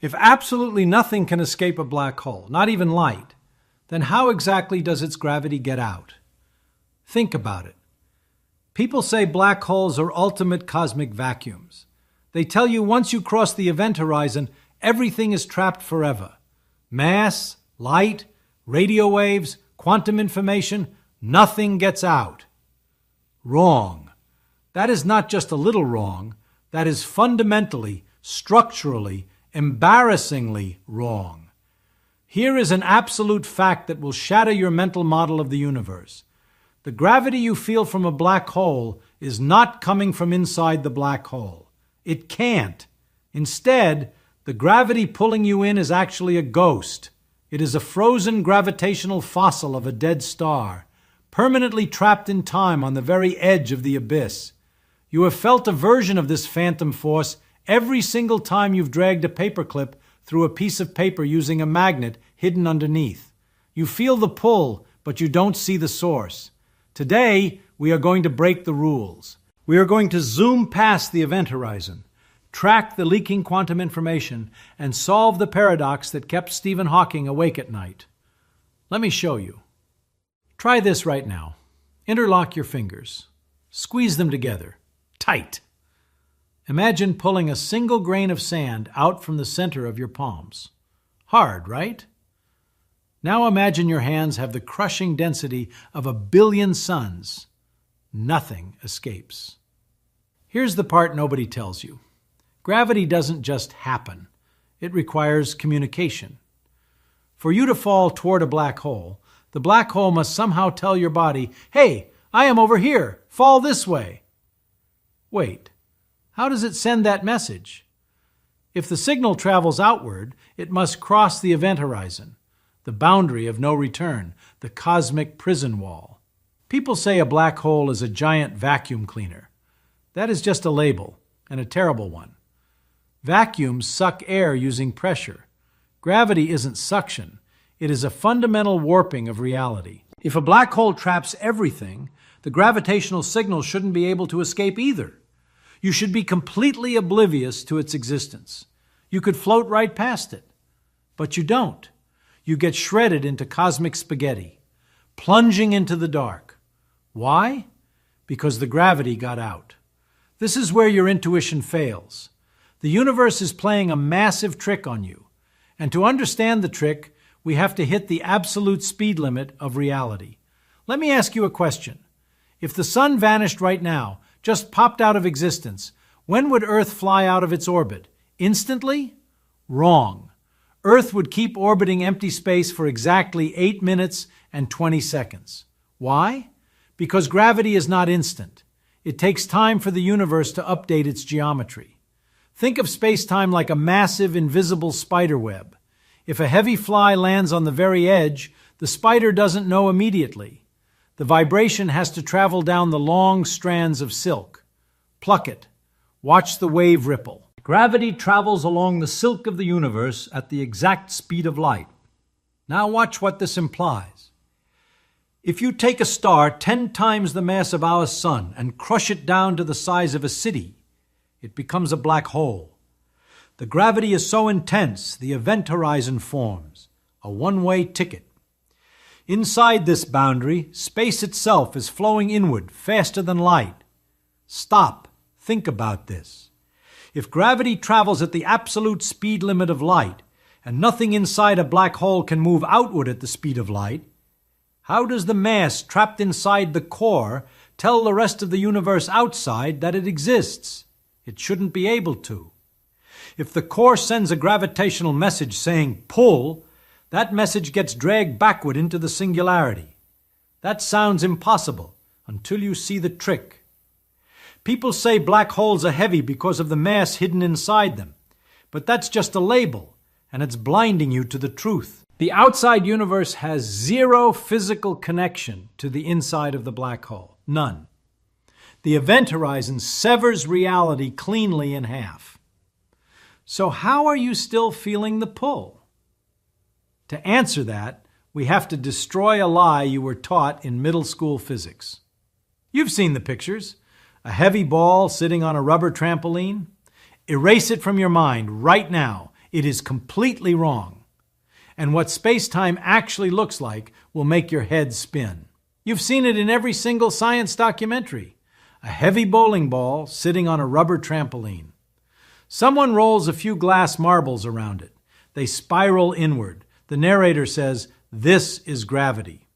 If absolutely nothing can escape a black hole, not even light, then how exactly does its gravity get out? Think about it. People say black holes are ultimate cosmic vacuums. They tell you once you cross the event horizon, everything is trapped forever. Mass, light, radio waves, quantum information, nothing gets out. Wrong. That is not just a little wrong. That is fundamentally, structurally, embarrassingly wrong. Here is an absolute fact that will shatter your mental model of the universe. The gravity you feel from a black hole is not coming from inside the black hole. It can't. Instead, the gravity pulling you in is actually a ghost. It is a frozen gravitational fossil of a dead star, permanently trapped in time on the very edge of the abyss. You have felt a version of this phantom force every single time you've dragged a paperclip through a piece of paper using a magnet hidden underneath. You feel the pull, but you don't see the source. Today, we are going to break the rules. We are going to zoom past the event horizon, track the leaking quantum information, and solve the paradox that kept Stephen Hawking awake at night. Let me show you. Try this right now. Interlock your fingers. Squeeze them together. Tight. Imagine pulling a single grain of sand out from the center of your palms. Hard, right? Now imagine your hands have the crushing density of 1 billion suns. Nothing escapes. Here's the part nobody tells you. Gravity doesn't just happen. It requires communication. For you to fall toward a black hole, the black hole must somehow tell your body, "Hey, I am over here. Fall this way." Wait, how does it send that message? If the signal travels outward, it must cross the event horizon, the boundary of no return, the cosmic prison wall. People say a black hole is a giant vacuum cleaner. That is just a label, and a terrible one. Vacuums suck air using pressure. Gravity isn't suction. It is a fundamental warping of reality. If a black hole traps everything, the gravitational signal shouldn't be able to escape either. You should be completely oblivious to its existence. You could float right past it. But you don't. You get shredded into cosmic spaghetti, plunging into the dark. Why? Because the gravity got out. This is where your intuition fails. The universe is playing a massive trick on you. And to understand the trick, we have to hit the absolute speed limit of reality. Let me ask you a question. If the sun vanished right now, just popped out of existence, when would Earth fly out of its orbit? Instantly? Wrong. Earth would keep orbiting empty space for exactly 8 minutes and 20 seconds. Why? Because gravity is not instant. It takes time for the universe to update its geometry. Think of space-time like a massive, invisible spider web. If a heavy fly lands on the very edge, the spider doesn't know immediately. The vibration has to travel down the long strands of silk. Pluck it. Watch the wave ripple. Gravity travels along the silk of the universe at the exact speed of light. Now watch what this implies. If you take a star 10 times the mass of our sun and crush it down to the size of a city, it becomes a black hole. The gravity is so intense, the event horizon forms, a one-way ticket. Inside this boundary, space itself is flowing inward faster than light. Stop. Think about this. If gravity travels at the absolute speed limit of light, and nothing inside a black hole can move outward at the speed of light, how does the mass trapped inside the core tell the rest of the universe outside that it exists? It shouldn't be able to. If the core sends a gravitational message saying pull, that message gets dragged backward into the singularity. That sounds impossible until you see the trick. People say black holes are heavy because of the mass hidden inside them. But that's just a label, and it's blinding you to the truth. The outside universe has zero physical connection to the inside of the black hole. None. The event horizon severs reality cleanly in half. So how are you still feeling the pull? To answer that, we have to destroy a lie you were taught in middle school physics. You've seen the pictures. A heavy ball sitting on a rubber trampoline. Erase it from your mind right now. It is completely wrong. And what space-time actually looks like will make your head spin. You've seen it in every single science documentary. A heavy bowling ball sitting on a rubber trampoline. Someone rolls a few glass marbles around it. They spiral inward. The narrator says, "This is gravity."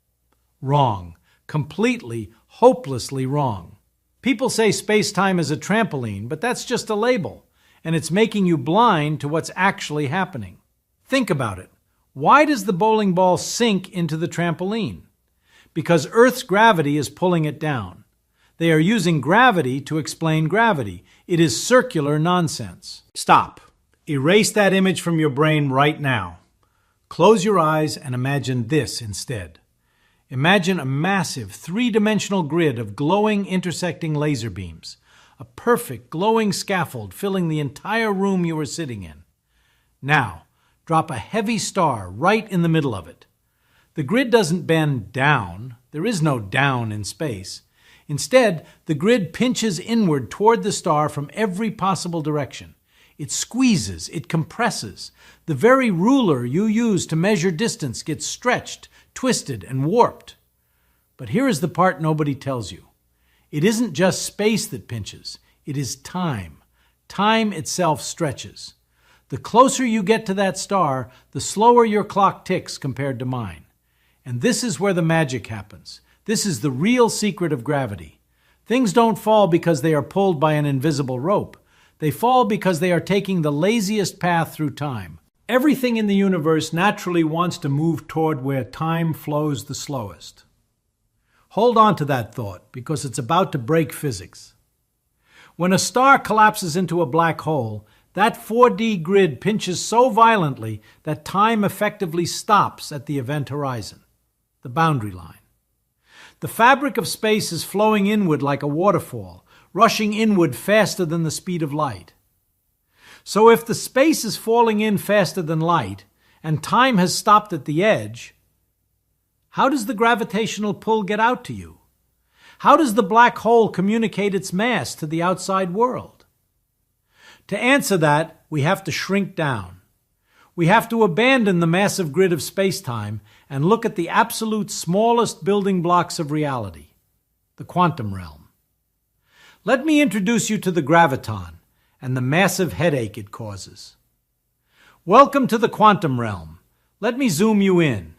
Wrong. Completely, hopelessly wrong. People say space-time is a trampoline, but that's just a label, and it's making you blind to what's actually happening. Think about it. Why does the bowling ball sink into the trampoline? Because Earth's gravity is pulling it down. They are using gravity to explain gravity. It is circular nonsense. Stop. Erase that image from your brain right now. Close your eyes and imagine this instead. Imagine a massive three-dimensional grid of glowing intersecting laser beams, a perfect glowing scaffold filling the entire room you are sitting in. Now, drop a heavy star right in the middle of it. The grid doesn't bend down. There is no down in space. Instead, the grid pinches inward toward the star from every possible direction. It squeezes, it compresses. The very ruler you use to measure distance gets stretched, twisted, and warped. But here is the part nobody tells you. It isn't just space that pinches. It is time. Time itself stretches. The closer you get to that star, the slower your clock ticks compared to mine. And this is where the magic happens. This is the real secret of gravity. Things don't fall because they are pulled by an invisible rope. They fall because they are taking the laziest path through time. Everything in the universe naturally wants to move toward where time flows the slowest. Hold on to that thought, because it's about to break physics. When a star collapses into a black hole, that 4D grid pinches so violently that time effectively stops at the event horizon, the boundary line. The fabric of space is flowing inward like a waterfall, rushing inward faster than the speed of light. So if the space is falling in faster than light, and time has stopped at the edge, how does the gravitational pull get out to you? How does the black hole communicate its mass to the outside world? To answer that, we have to shrink down. We have to abandon the massive grid of space-time and look at the absolute smallest building blocks of reality, the quantum realm. Let me introduce you to the graviton and the massive headache it causes. Welcome to the quantum realm. Let me zoom you in.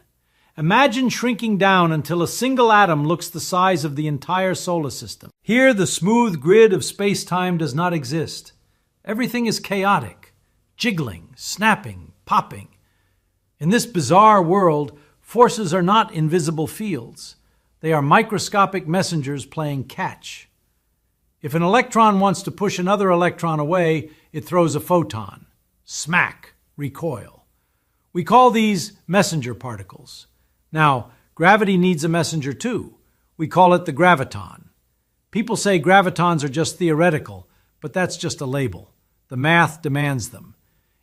Imagine shrinking down until a single atom looks the size of the entire solar system. Here, the smooth grid of space-time does not exist. Everything is chaotic, jiggling, snapping, popping. In this bizarre world, forces are not invisible fields. They are microscopic messengers playing catch. If an electron wants to push another electron away, it throws a photon. Smack, recoil. We call these messenger particles. Now, gravity needs a messenger too. We call it the graviton. People say gravitons are just theoretical, but that's just a label. The math demands them.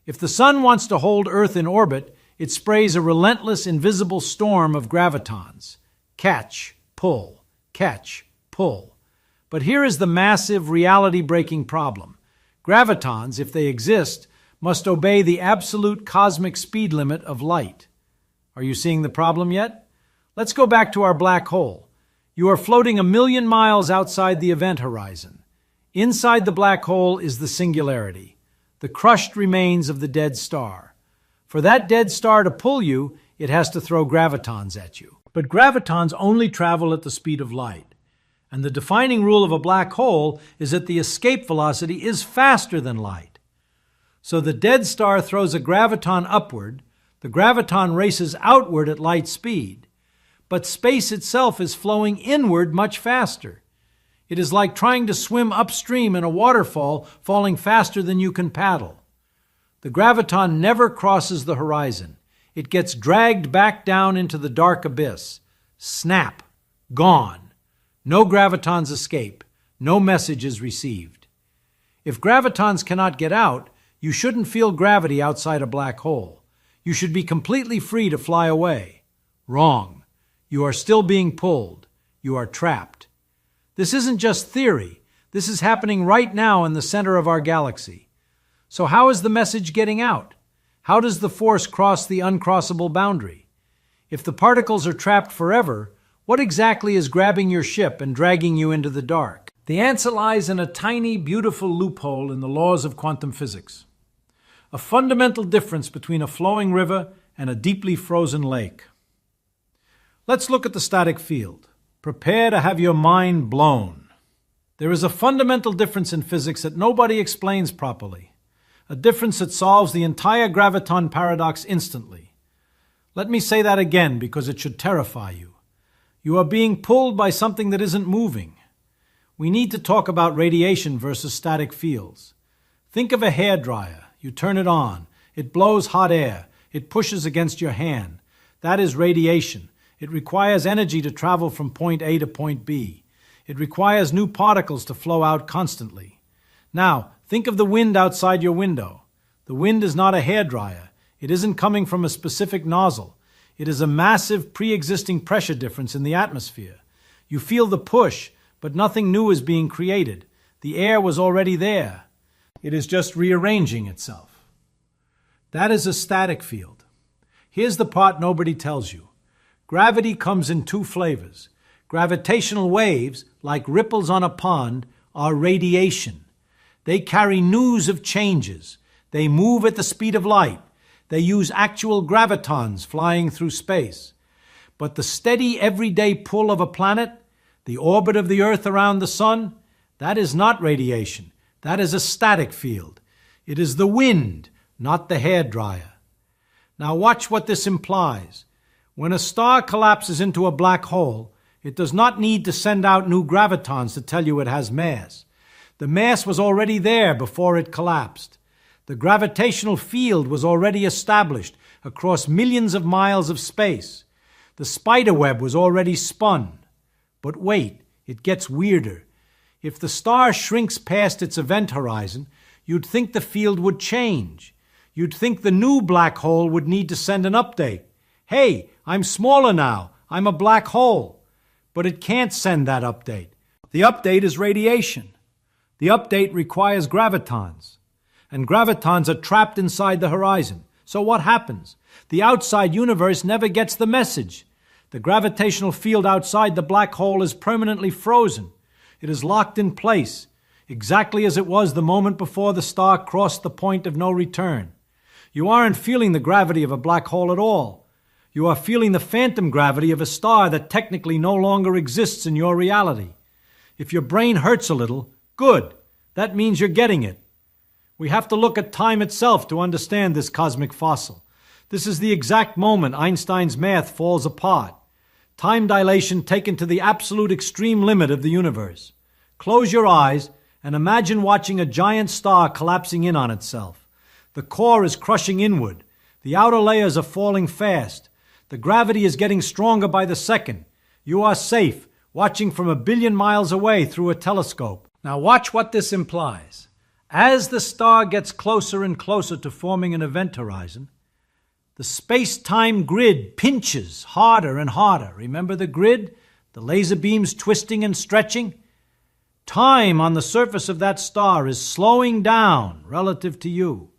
If the sun wants to hold Earth in orbit, it sprays a relentless, invisible storm of gravitons. Catch, pull, catch, pull. But here is the massive, reality-breaking problem. Gravitons, if they exist, must obey the absolute cosmic speed limit of light. Are you seeing the problem yet? Let's go back to our black hole. You are floating 1,000,000 miles outside the event horizon. Inside the black hole is the singularity, the crushed remains of the dead star. For that dead star to pull you, it has to throw gravitons at you. But gravitons only travel at the speed of light. And the defining rule of a black hole is that the escape velocity is faster than light. So the dead star throws a graviton upward, the graviton races outward at light speed, but space itself is flowing inward much faster. It is like trying to swim upstream in a waterfall, falling faster than you can paddle. The graviton never crosses the horizon. It gets dragged back down into the dark abyss. Snap. Gone. No gravitons escape. No message is received. If gravitons cannot get out, you shouldn't feel gravity outside a black hole. You should be completely free to fly away. Wrong. You are still being pulled. You are trapped. This isn't just theory. This is happening right now in the center of our galaxy. So how is the message getting out? How does the force cross the uncrossable boundary? If the particles are trapped forever, what exactly is grabbing your ship and dragging you into the dark? The answer lies in a tiny, beautiful loophole in the laws of quantum physics. A fundamental difference between a flowing river and a deeply frozen lake. Let's look at the static field. Prepare to have your mind blown. There is a fundamental difference in physics that nobody explains properly. A difference that solves the entire graviton paradox instantly. Let me say that again because it should terrify you. You are being pulled by something that isn't moving. We need to talk about radiation versus static fields. Think of a hairdryer. You turn it on. It blows hot air. It pushes against your hand. That is radiation. It requires energy to travel from point A to point B. It requires new particles to flow out constantly. Now, think of the wind outside your window. The wind is not a hairdryer. It isn't coming from a specific nozzle. It is a massive pre-existing pressure difference in the atmosphere. You feel the push, but nothing new is being created. The air was already there. It is just rearranging itself. That is a static field. Here's the part nobody tells you. Gravity comes in two flavors. Gravitational waves, like ripples on a pond, are radiation. They carry news of changes. They move at the speed of light. They use actual gravitons flying through space. But the steady, everyday pull of a planet, the orbit of the Earth around the sun, that is not radiation. That is a static field. It is the wind, not the hairdryer. Now watch what this implies. When a star collapses into a black hole, it does not need to send out new gravitons to tell you it has mass. The mass was already there before it collapsed. The gravitational field was already established across millions of miles of space. The spider web was already spun. But wait, it gets weirder. If the star shrinks past its event horizon, you'd think the field would change. You'd think the new black hole would need to send an update. Hey, I'm smaller now. I'm a black hole. But it can't send that update. The update is radiation. The update requires gravitons. And gravitons are trapped inside the horizon. So what happens? The outside universe never gets the message. The gravitational field outside the black hole is permanently frozen. It is locked in place, exactly as it was the moment before the star crossed the point of no return. You aren't feeling the gravity of a black hole at all. You are feeling the phantom gravity of a star that technically no longer exists in your reality. If your brain hurts a little, good. That means you're getting it. We have to look at time itself to understand this cosmic fossil. This is the exact moment Einstein's math falls apart. Time dilation taken to the absolute extreme limit of the universe. Close your eyes and imagine watching a giant star collapsing in on itself. The core is crushing inward. The outer layers are falling fast. The gravity is getting stronger by the second. You are safe, watching from 1 billion miles away through a telescope. Now watch what this implies. As the star gets closer and closer to forming an event horizon, the space-time grid pinches harder and harder. Remember the grid? The laser beams twisting and stretching? Time on the surface of that star is slowing down relative to you.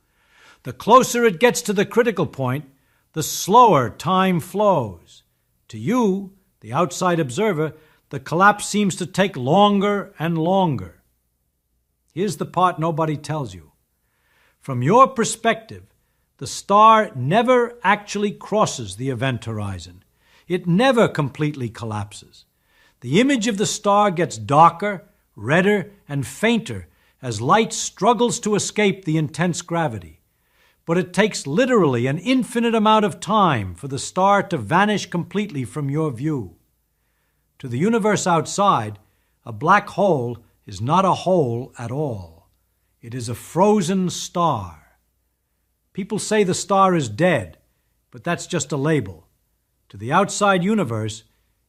The closer it gets to the critical point, the slower time flows. To you, the outside observer, the collapse seems to take longer and longer. Here's the part nobody tells you. From your perspective, the star never actually crosses the event horizon. It never completely collapses. The image of the star gets darker, redder, and fainter as light struggles to escape the intense gravity. But it takes literally an infinite amount of time for the star to vanish completely from your view. To the universe outside, a black hole is not a hole at all. It is a frozen star. People say the star is dead, but that's just a label. To the outside universe,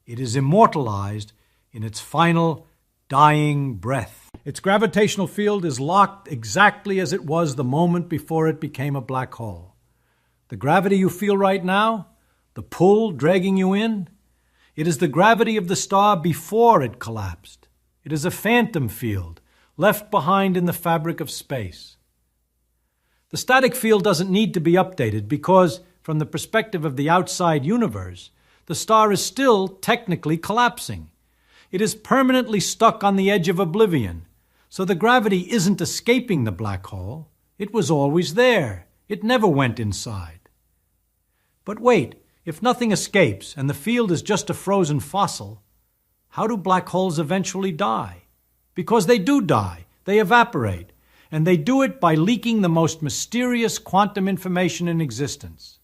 it is immortalized in its final, dying breath. Its gravitational field is locked exactly as it was the moment before it became a black hole. The gravity you feel right now, the pull dragging you in, it is the gravity of the star before it collapsed. It is a phantom field left behind in the fabric of space. The static field doesn't need to be updated because, from the perspective of the outside universe, the star is still technically collapsing. It is permanently stuck on the edge of oblivion, so the gravity isn't escaping the black hole. It was always there. It never went inside. But wait, if nothing escapes and the field is just a frozen fossil, how do black holes eventually die? Because they do die. They evaporate. And they do it by leaking the most mysterious quantum information in existence.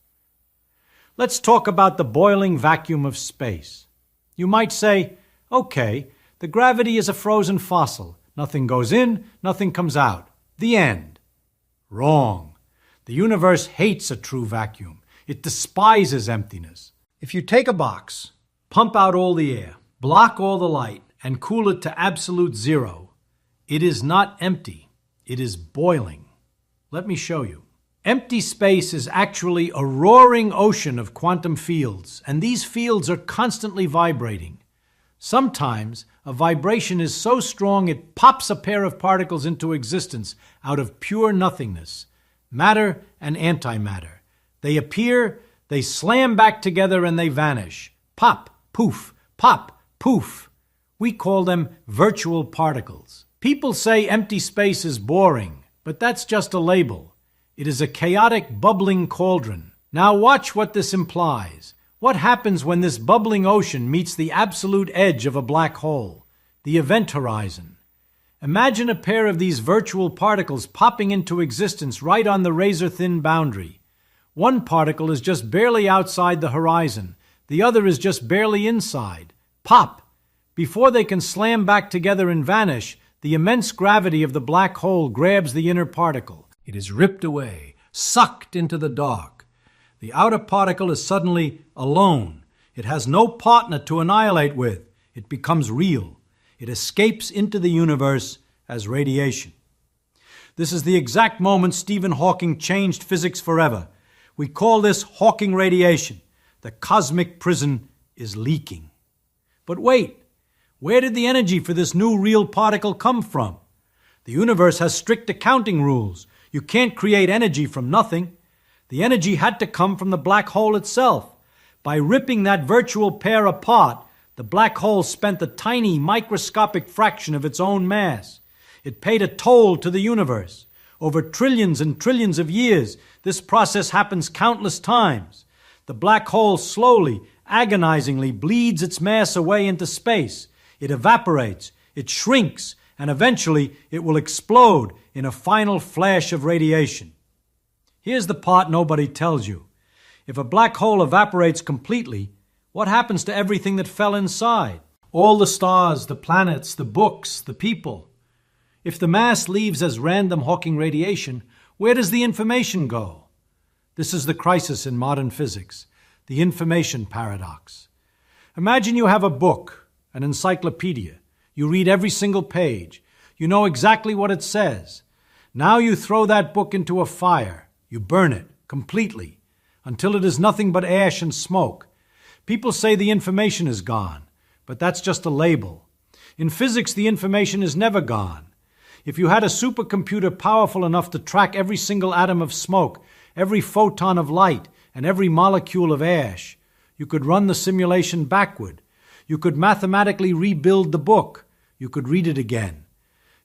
Let's talk about the boiling vacuum of space. You might say, okay, the gravity is a frozen fossil. Nothing goes in, nothing comes out. The end. Wrong. The universe hates a true vacuum. It despises emptiness. If you take a box, pump out all the air, block all the light, and cool it to absolute zero, it is not empty. It is boiling. Let me show you. Empty space is actually a roaring ocean of quantum fields, and these fields are constantly vibrating. Sometimes a vibration is so strong it pops a pair of particles into existence out of pure nothingness, matter and antimatter. They appear, they slam back together, and they vanish. Pop, poof, pop, poof. We call them virtual particles. People say empty space is boring, but that's just a label. It is a chaotic, bubbling cauldron. Now watch what this implies. What happens when this bubbling ocean meets the absolute edge of a black hole, the event horizon? Imagine a pair of these virtual particles popping into existence right on the razor-thin boundary. One particle is just barely outside the horizon. The other is just barely inside. Pop! Before they can slam back together and vanish, the immense gravity of the black hole grabs the inner particle. It is ripped away, sucked into the dark. The outer particle is suddenly alone. It has no partner to annihilate with. It becomes real. It escapes into the universe as radiation. This is the exact moment Stephen Hawking changed physics forever. We call this Hawking radiation. The cosmic prison is leaking. But wait, where did the energy for this new real particle come from? The universe has strict accounting rules. You can't create energy from nothing. The energy had to come from the black hole itself. By ripping that virtual pair apart, the black hole spent a tiny microscopic fraction of its own mass. It paid a toll to the universe. Over trillions and trillions of years, this process happens countless times. The black hole slowly, agonizingly bleeds its mass away into space. It evaporates, it shrinks, and eventually it will explode in a final flash of radiation. Here's the part nobody tells you. If a black hole evaporates completely, what happens to everything that fell inside? All the stars, the planets, the books, the people. If the mass leaves as random Hawking radiation, where does the information go? This is the crisis in modern physics, the information paradox. Imagine you have a book, an encyclopedia. You read every single page. You know exactly what it says. Now you throw that book into a fire. You burn it completely until it is nothing but ash and smoke. People say the information is gone, but that's just a label. In physics, the information is never gone. If you had a supercomputer powerful enough to track every single atom of smoke, every photon of light, and every molecule of ash, you could run the simulation backward. You could mathematically rebuild the book. You could read it again.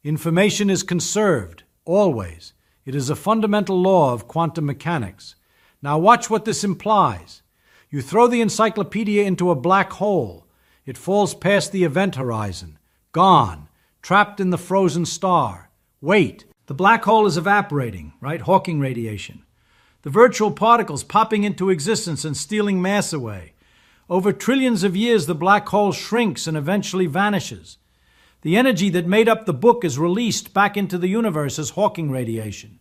Information is conserved, always. It is a fundamental law of quantum mechanics. Now watch what this implies. You throw the encyclopedia into a black hole. It falls past the event horizon. Gone. Trapped in the frozen star. Wait. The black hole is evaporating, right? Hawking radiation. The virtual particles popping into existence and stealing mass away. Over trillions of years, the black hole shrinks and eventually vanishes. The energy that made up the book is released back into the universe as Hawking radiation.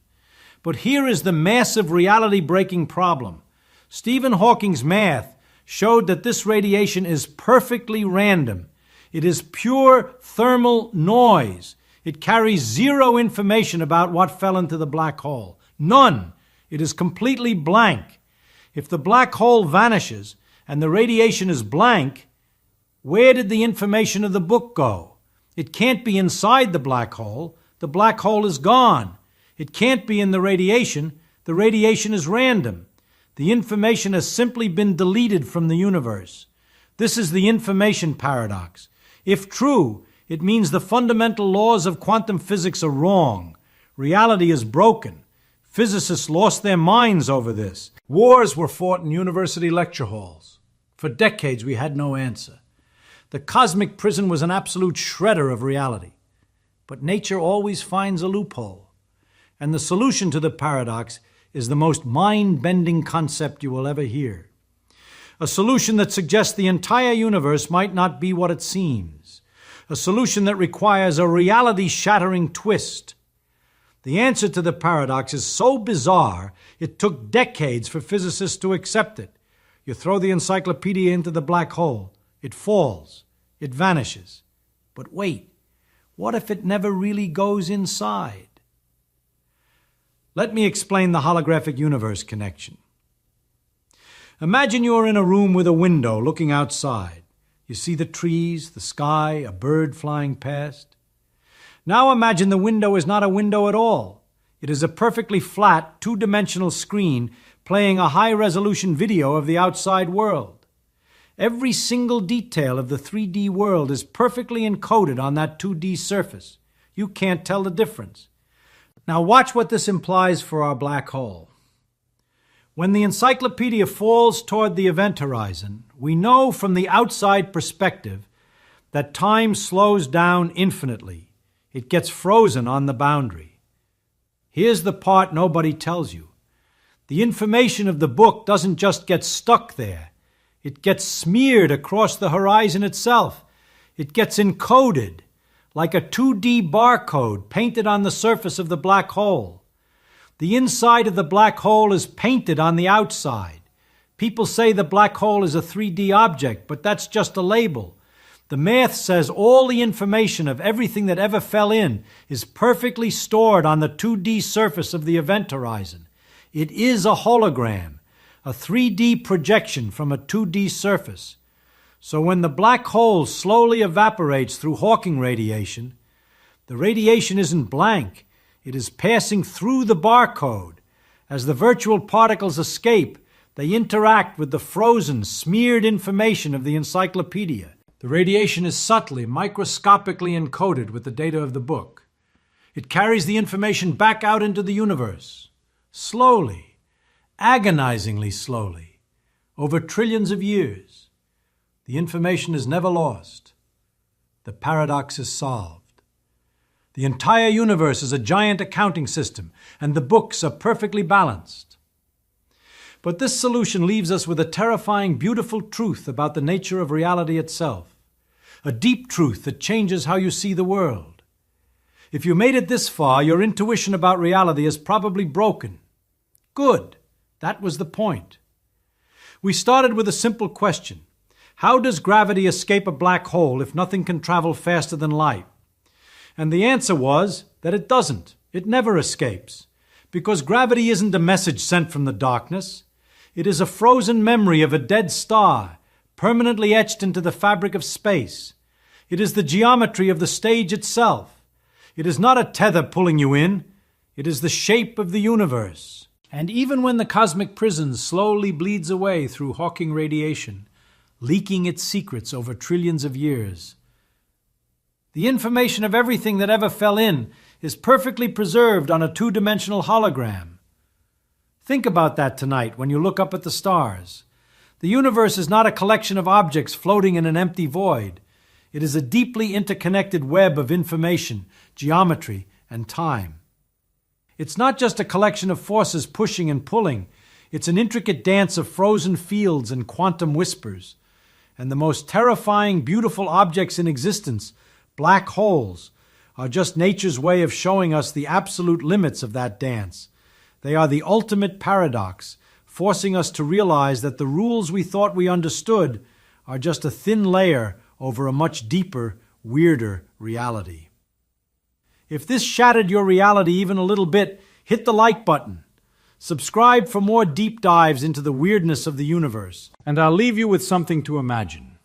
But here is the massive reality-breaking problem. Stephen Hawking's math showed that this radiation is perfectly random. It is pure thermal noise. It carries zero information about what fell into the black hole. None. It is completely blank. If the black hole vanishes and the radiation is blank, where did the information of the book go? It can't be inside the black hole. The black hole is gone. It can't be in the radiation. The radiation is random. The information has simply been deleted from the universe. This is the information paradox. If true, it means the fundamental laws of quantum physics are wrong. Reality is broken. Physicists lost their minds over this. Wars were fought in university lecture halls. For decades, we had no answer. The cosmic prison was an absolute shredder of reality. But nature always finds a loophole. And the solution to the paradox is the most mind-bending concept you will ever hear. A solution that suggests the entire universe might not be what it seems. A solution that requires a reality-shattering twist. The answer to the paradox is so bizarre, it took decades for physicists to accept it. You throw the encyclopedia into the black hole. It falls. It vanishes. But wait, what if it never really goes inside? Let me explain the holographic universe connection. Imagine you're in a room with a window looking outside. You see the trees, the sky, a bird flying past. Now imagine the window is not a window at all. It is a perfectly flat, two-dimensional screen playing a high-resolution video of the outside world. Every single detail of the 3D world is perfectly encoded on that 2D surface. You can't tell the difference. Now watch what this implies for our black hole. When the encyclopedia falls toward the event horizon, we know from the outside perspective that time slows down infinitely. It gets frozen on the boundary. Here's the part nobody tells you. The information of the book doesn't just get stuck there. It gets smeared across the horizon itself. It gets encoded, like a 2D barcode painted on the surface of the black hole. The inside of the black hole is painted on the outside. People say the black hole is a 3D object, but that's just a label. The math says all the information of everything that ever fell in is perfectly stored on the 2D surface of the event horizon. It is a hologram, a 3D projection from a 2D surface. So when the black hole slowly evaporates through Hawking radiation, the radiation isn't blank. It is passing through the barcode. As the virtual particles escape, they interact with the frozen, smeared information of the encyclopedia. The radiation is subtly, microscopically encoded with the data of the book. It carries the information back out into the universe. Slowly, agonizingly slowly, over trillions of years. The information is never lost. The paradox is solved. The entire universe is a giant accounting system, and the books are perfectly balanced. But this solution leaves us with a terrifying, beautiful truth about the nature of reality itself. A deep truth that changes how you see the world. If you made it this far, your intuition about reality is probably broken. Good. That was the point. We started with a simple question. How does gravity escape a black hole if nothing can travel faster than light? And the answer was that it doesn't. It never escapes. Because gravity isn't a message sent from the darkness. It is a frozen memory of a dead star, permanently etched into the fabric of space. It is the geometry of the stage itself. It is not a tether pulling you in. It is the shape of the universe. And even when the cosmic prison slowly bleeds away through Hawking radiation, leaking its secrets over trillions of years, the information of everything that ever fell in is perfectly preserved on a two-dimensional hologram. Think about that tonight when you look up at the stars. The universe is not a collection of objects floating in an empty void. It is a deeply interconnected web of information, geometry, and time. It's not just a collection of forces pushing and pulling. It's an intricate dance of frozen fields and quantum whispers. And the most terrifying, beautiful objects in existence, black holes, are just nature's way of showing us the absolute limits of that dance. They are the ultimate paradox, forcing us to realize that the rules we thought we understood are just a thin layer over a much deeper, weirder reality. If this shattered your reality even a little bit, hit the like button. Subscribe for more deep dives into the weirdness of the universe, and I'll leave you with something to imagine.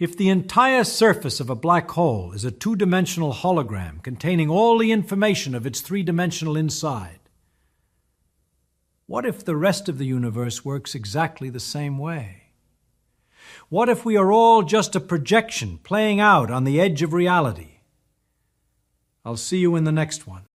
If the entire surface of a black hole is a two-dimensional hologram containing all the information of its three-dimensional inside, what if the rest of the universe works exactly the same way? What if we are all just a projection playing out on the edge of reality? I'll see you in the next one.